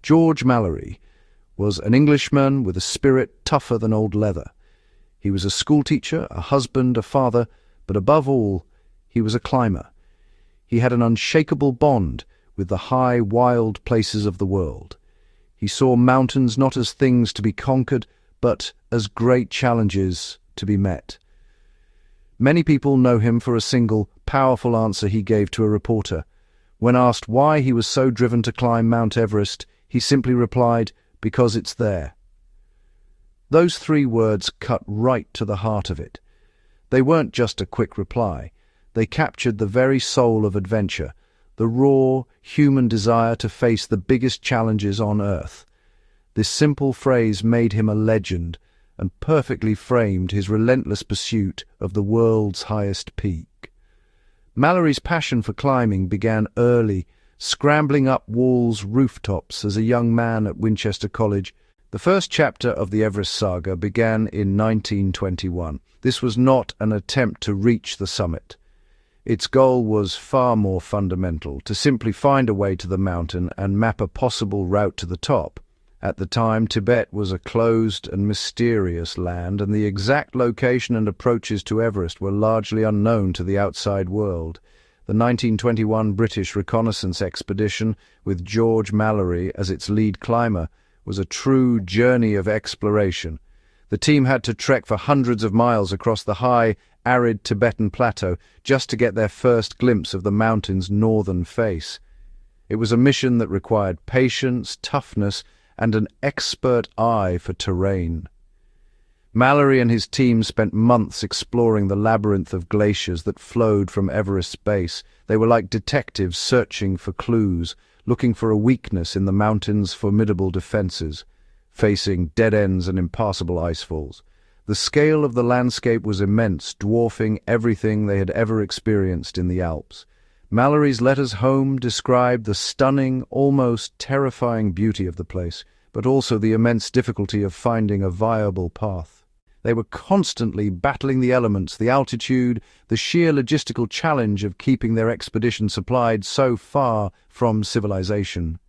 George Mallory was an Englishman with a spirit tougher than old leather. He was a schoolteacher, a husband, a father, but above all, he was a climber. He had an unshakable bond with the high, wild places of the world. He saw mountains not as things to be conquered, but as great challenges to be met. Many people know him for a single, powerful answer he gave to a reporter. When asked why he was so driven to climb Mount Everest, he simply replied, "Because it's there." Those 3 words cut right to the heart of it. They weren't just a quick reply. They captured the very soul of adventure, the raw, human desire to face the biggest challenges on Earth. This simple phrase made him a legend and perfectly framed his relentless pursuit of the world's highest peak. Mallory's passion for climbing began early, scrambling up walls, rooftops as a young man at Winchester College. The first chapter of the Everest saga began in 1921. This was not an attempt to reach the summit. Its goal was far more fundamental, to simply find a way to the mountain and map a possible route to the top. At the time, Tibet was a closed and mysterious land, and the exact location and approaches to Everest were largely unknown to the outside world. The 1921 British reconnaissance expedition, with George Mallory as its lead climber, was a true journey of exploration. The team had to trek for hundreds of miles across the high, arid Tibetan plateau just to get their first glimpse of the mountain's northern face. It was a mission that required patience, toughness, and an expert eye for terrain. Mallory and his team spent months exploring the labyrinth of glaciers that flowed from Everest's base. They were like detectives searching for clues, looking for a weakness in the mountain's formidable defenses, facing dead ends and impassable icefalls. The scale of the landscape was immense, dwarfing everything they had ever experienced in the Alps. Mallory's letters home described the stunning, almost terrifying beauty of the place, but also the immense difficulty of finding a viable path. They were constantly battling the elements, the altitude, the sheer logistical challenge of keeping their expedition supplied so far from civilization.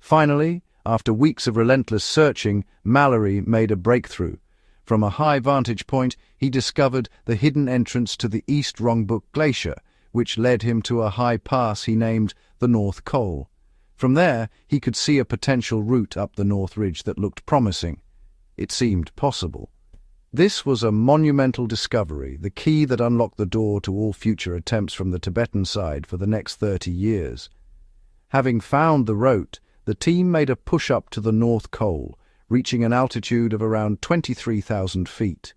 Finally, after weeks of relentless searching, Mallory made a breakthrough. From a high vantage point, he discovered the hidden entrance to the East Rongbuk Glacier, which led him to a high pass he named the North Col. From there, he could see a potential route up the North Ridge that looked promising. It seemed possible. This was a monumental discovery, the key that unlocked the door to all future attempts from the Tibetan side for the next 30 years. Having found the route, the team made a push-up to the North Col, reaching an altitude of around 23,000 feet.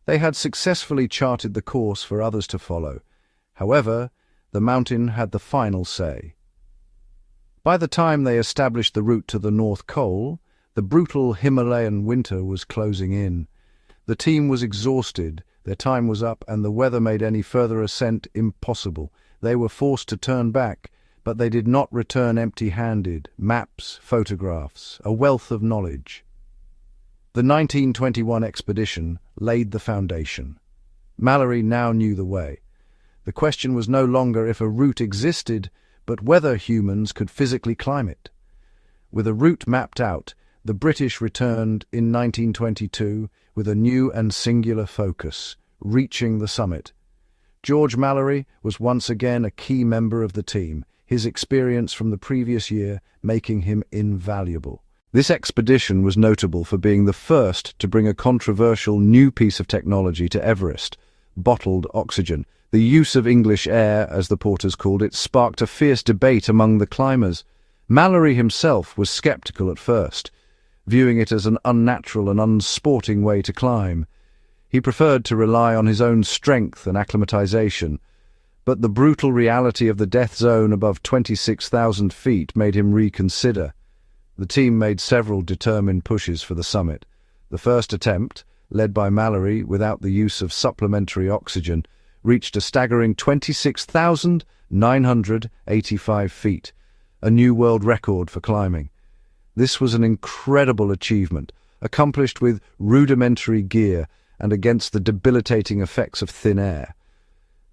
They had successfully charted the course for others to follow. However, the mountain had the final say. By the time they established the route to the North Col, the brutal Himalayan winter was closing in. The team was exhausted, their time was up, and the weather made any further ascent impossible. They were forced to turn back, but they did not return empty-handed. Maps, photographs, a wealth of knowledge. The 1921 expedition laid the foundation. Mallory now knew the way. The question was no longer if a route existed, but whether humans could physically climb it. With a route mapped out, the British returned in 1922 with a new and singular focus, reaching the summit. George Mallory was once again a key member of the team, his experience from the previous year making him invaluable. This expedition was notable for being the first to bring a controversial new piece of technology to Everest, bottled oxygen. The use of English air, as the porters called it, sparked a fierce debate among the climbers. Mallory himself was skeptical at first, viewing it as an unnatural and unsporting way to climb. He preferred to rely on his own strength and acclimatization, but the brutal reality of the death zone above 26,000 feet made him reconsider. The team made several determined pushes for the summit. The first attempt, led by Mallory without the use of supplementary oxygen, reached a staggering 26,985 feet, a new world record for climbing. This was an incredible achievement, accomplished with rudimentary gear and against the debilitating effects of thin air.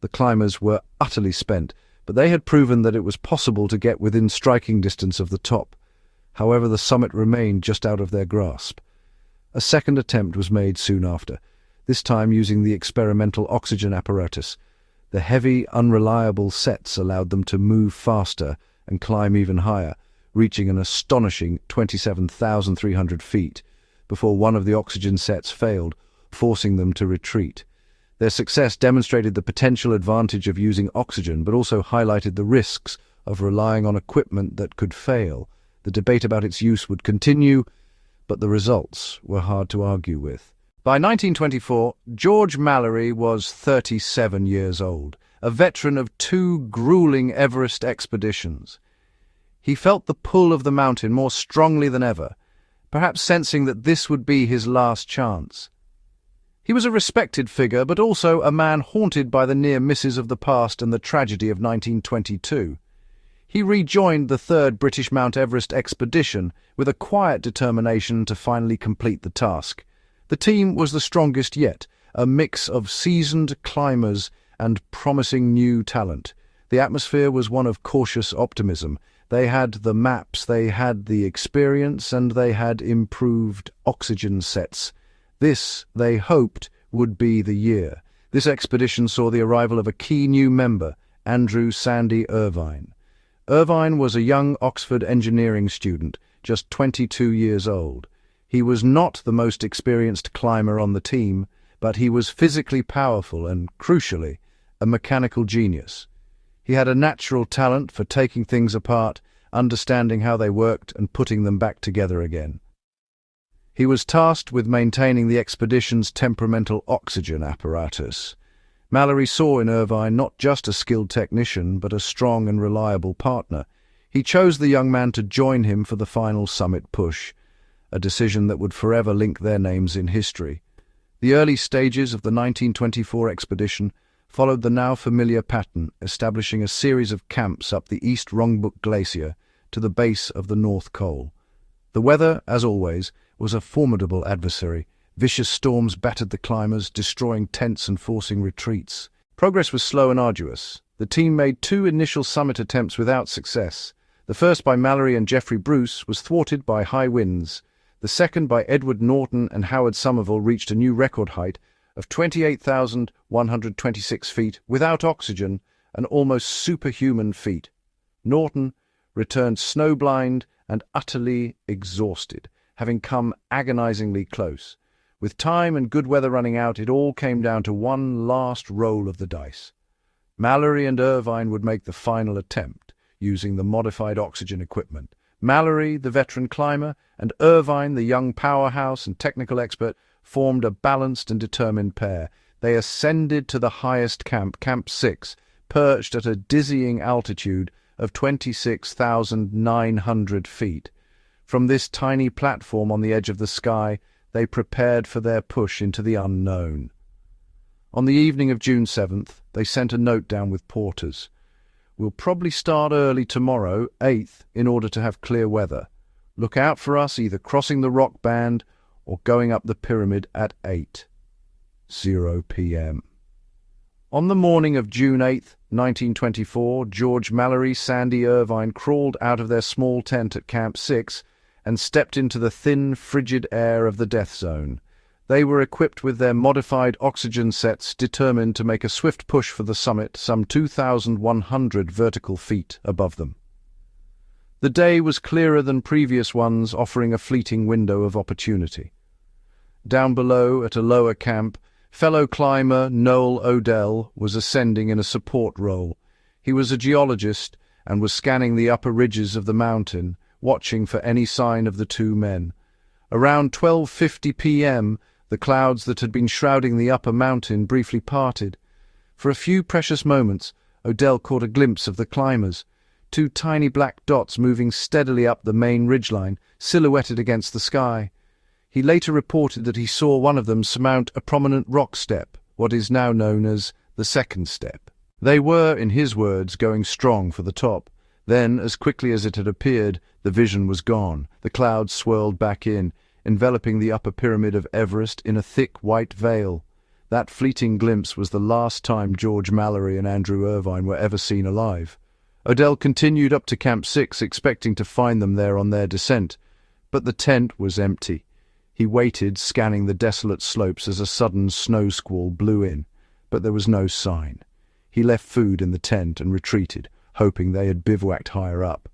The climbers were utterly spent, but they had proven that it was possible to get within striking distance of the top. However, the summit remained just out of their grasp. A second attempt was made soon after, this time using the experimental oxygen apparatus. The heavy, unreliable sets allowed them to move faster and climb even higher, reaching an astonishing 27,300 feet, before one of the oxygen sets failed, forcing them to retreat. Their success demonstrated the potential advantage of using oxygen, but also highlighted the risks of relying on equipment that could fail. The debate about its use would continue, but the results were hard to argue with. By 1924, George Mallory was 37 years old, a veteran of 2 grueling Everest expeditions. He felt the pull of the mountain more strongly than ever, perhaps sensing that this would be his last chance. He was a respected figure, but also a man haunted by the near misses of the past and the tragedy of 1922. He rejoined the 3rd British Mount Everest expedition with a quiet determination to finally complete the task. The team was the strongest yet, a mix of seasoned climbers and promising new talent. The atmosphere was one of cautious optimism. They had the maps, they had the experience, and they had improved oxygen sets. This, they hoped, would be the year. This expedition saw the arrival of a key new member, Andrew "Sandy" Irvine. Irvine was a young Oxford engineering student, just 22 years old. He was not the most experienced climber on the team, but he was physically powerful and, crucially, a mechanical genius. He had a natural talent for taking things apart, understanding how they worked and putting them back together again. He was tasked with maintaining the expedition's temperamental oxygen apparatus. Mallory saw in Irvine not just a skilled technician, but a strong and reliable partner. He chose the young man to join him for the final summit push, a decision that would forever link their names in history. The early stages of the 1924 expedition followed the now familiar pattern, establishing a series of camps up the East Rongbuk Glacier to the base of the North Col. The weather, as always, was a formidable adversary. Vicious storms battered the climbers, destroying tents and forcing retreats. Progress was slow and arduous. The team made 2 initial summit attempts without success. The first, by Mallory and Geoffrey Bruce, was thwarted by high winds. The second, by Edward Norton and Howard Somerville, reached a new record height of 28,126 feet without oxygen, an almost superhuman feat. Norton returned snowblind and utterly exhausted, having come agonizingly close. With time and good weather running out, it all came down to one last roll of the dice. Mallory and Irvine would make the final attempt, using the modified oxygen equipment. Mallory, the veteran climber, and Irvine, the young powerhouse and technical expert, formed a balanced and determined pair. They ascended to the highest camp, Camp 6, perched at a dizzying altitude of 26,900 feet. From this tiny platform on the edge of the sky, they prepared for their push into the unknown. On the evening of June 7th, they sent a note down with porters. "We'll probably start early tomorrow, 8th, in order to have clear weather. Look out for us either crossing the rock band or going up the pyramid at 8:00 p.m. On the morning of June 8th, 1924, George Mallory, Sandy Irvine crawled out of their small tent at Camp 6 and stepped into the thin, frigid air of the death zone. They were equipped with their modified oxygen sets, determined to make a swift push for the summit, some 2,100 vertical feet above them. The day was clearer than previous ones, offering a fleeting window of opportunity. Down below, at a lower camp, fellow climber Noel Odell was ascending in a support role. He was a geologist and was scanning the upper ridges of the mountain, watching for any sign of the 2 men. Around 12:50 p.m., the clouds that had been shrouding the upper mountain briefly parted. For a few precious moments, Odell caught a glimpse of the climbers, 2 tiny black dots moving steadily up the main ridgeline, silhouetted against the sky. He later reported that he saw one of them surmount a prominent rock step, what is now known as the second step. They were, in his words, going strong for the top. Then, as quickly as it had appeared, the vision was gone. The clouds swirled back in, enveloping the upper pyramid of Everest in a thick white veil. That fleeting glimpse was the last time George Mallory and Andrew Irvine were ever seen alive. Odell continued up to Camp 6, expecting to find them there on their descent, but the tent was empty. He waited, scanning the desolate slopes as a sudden snow squall blew in, but there was no sign. He left food in the tent and retreated, hoping they had bivouacked higher up.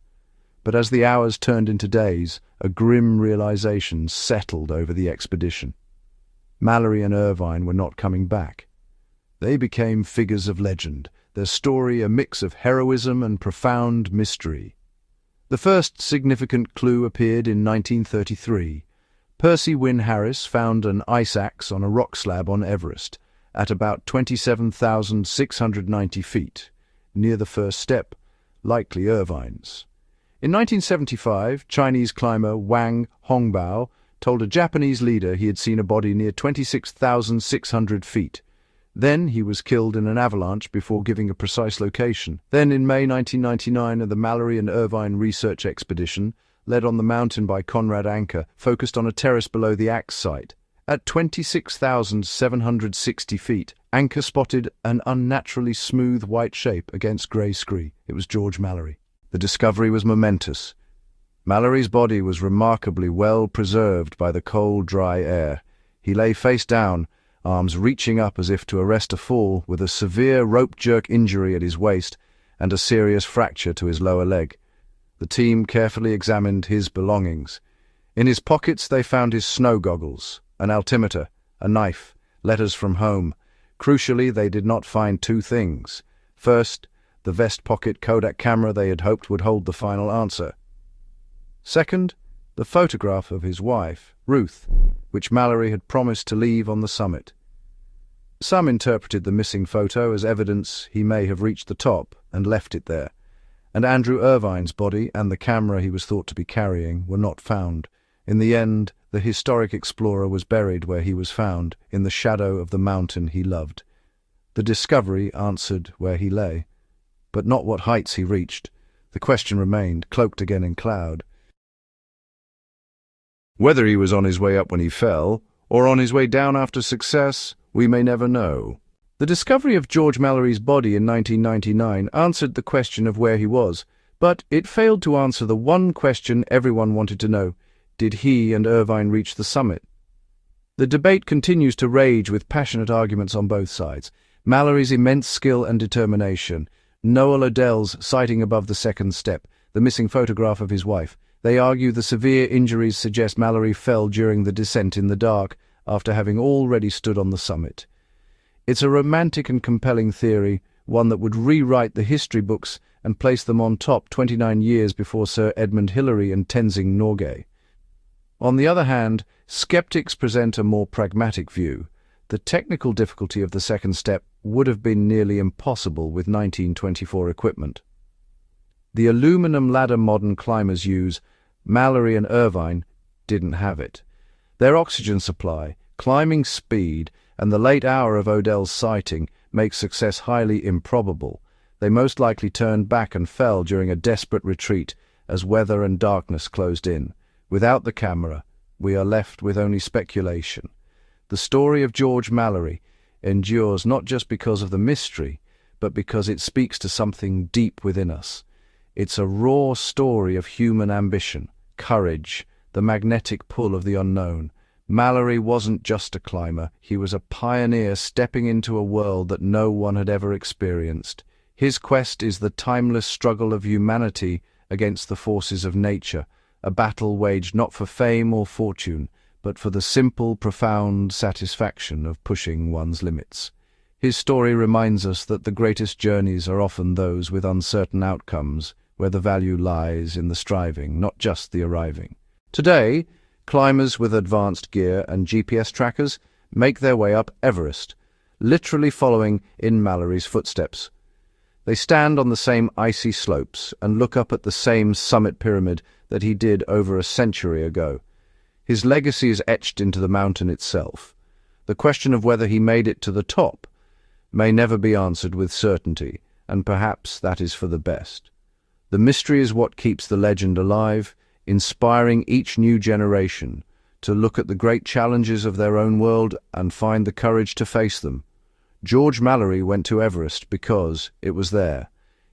But as the hours turned into days, a grim realization settled over the expedition. Mallory and Irvine were not coming back. They became figures of legend, their story a mix of heroism and profound mystery. The first significant clue appeared in 1933. Percy Wynne Harris found an ice axe on a rock slab on Everest, at about 27,690 feet, near the first step, likely Irvine's. In 1975, Chinese climber Wang Hongbao told a Japanese leader he had seen a body near 26,600 feet. Then he was killed in an avalanche before giving a precise location. Then in May 1999, the Mallory and Irvine research expedition, led on the mountain by Conrad Anker, focused on a terrace below the axe site. At 26,760 feet, Anker spotted an unnaturally smooth white shape against grey scree. It was George Mallory. The discovery was momentous. Mallory's body was remarkably well preserved by the cold, dry air. He lay face down, arms reaching up as if to arrest a fall, with a severe rope-jerk injury at his waist and a serious fracture to his lower leg. The team carefully examined his belongings. In his pockets they found his snow goggles, an altimeter, a knife, letters from home. Crucially, they did not find two things. First, the vest pocket Kodak camera they had hoped would hold the final answer. Second, the photograph of his wife, Ruth, which Mallory had promised to leave on the summit. Some interpreted the missing photo as evidence he may have reached the top and left it there, and Andrew Irvine's body and the camera he was thought to be carrying were not found. In the end, the historic explorer was buried where he was found, in the shadow of the mountain he loved. The discovery answered where he lay, but not what heights he reached. The question remained, cloaked again in cloud. Whether he was on his way up when he fell, or on his way down after success, we may never know. The discovery of George Mallory's body in 1999 answered the question of where he was, but it failed to answer the one question everyone wanted to know: did he and Irvine reach the summit? The debate continues to rage with passionate arguments on both sides. Mallory's immense skill and determination, Noel Odell's sighting above the second step, the missing photograph of his wife. They argue the severe injuries suggest Mallory fell during the descent in the dark, after having already stood on the summit. It's a romantic and compelling theory, one that would rewrite the history books and place them on top 29 years before Sir Edmund Hillary and Tenzing Norgay. On the other hand, skeptics present a more pragmatic view. The technical difficulty of the second step would have been nearly impossible with 1924 equipment. The aluminum ladder modern climbers use, Mallory and Irvine didn't have it. Their oxygen supply, climbing speed, and the late hour of Odell's sighting make success highly improbable. They most likely turned back and fell during a desperate retreat as weather and darkness closed in. Without the camera, we are left with only speculation. The story of George Mallory endures not just because of the mystery, but because it speaks to something deep within us. It's a raw story of human ambition, courage, the magnetic pull of the unknown. Mallory wasn't just a climber, he was a pioneer stepping into a world that no one had ever experienced. His quest is the timeless struggle of humanity against the forces of nature, a battle waged not for fame or fortune, but for the simple, profound satisfaction of pushing one's limits. His story reminds us that the greatest journeys are often those with uncertain outcomes, where the value lies in the striving, not just the arriving. Today, climbers with advanced gear and GPS trackers make their way up Everest, literally following in Mallory's footsteps. They stand on the same icy slopes and look up at the same summit pyramid that he did over a century ago. His legacy is etched into the mountain itself. The question of whether he made it to the top may never be answered with certainty, and perhaps that is for the best. The mystery is what keeps the legend alive, inspiring each new generation to look at the great challenges of their own world and find the courage to face them. George Mallory went to Everest because it was there.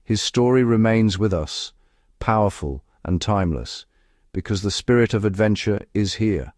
His story remains with us, powerful and timeless, because the spirit of adventure is here.